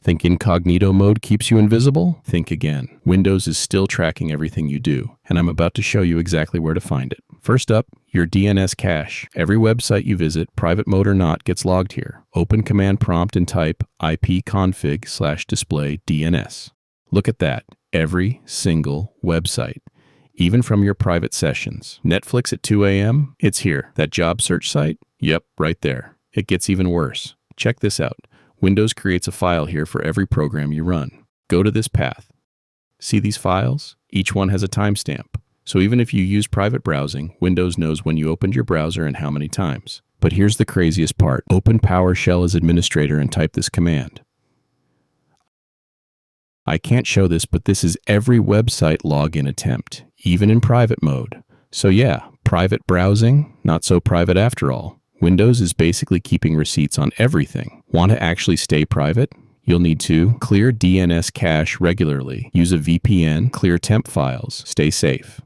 Think incognito mode keeps you invisible? Think again. Windows is still tracking everything you do, and I'm about to show you exactly where to find it. First up, your DNS cache. Every website you visit, private mode or not, gets logged here. Open command prompt and type ipconfig/display DNS. Look at that. Every single website, even from your private sessions. Netflix at 2 a.m.? It's here. That job search site? Yep, right there. It gets even worse. Check this out. Windows creates a file here for every program you run. Go to this path. See these files? Each one has a timestamp. So even if you use private browsing, Windows knows when you opened your browser and how many times. But here's the craziest part. Open PowerShell as administrator and type this command. I can't show this, but this is every website login attempt, even in private mode. So yeah, private browsing, not so private after all. Windows is basically keeping receipts on everything. Want to actually stay private? You'll need to clear DNS cache regularly, use a VPN, clear temp files, stay safe.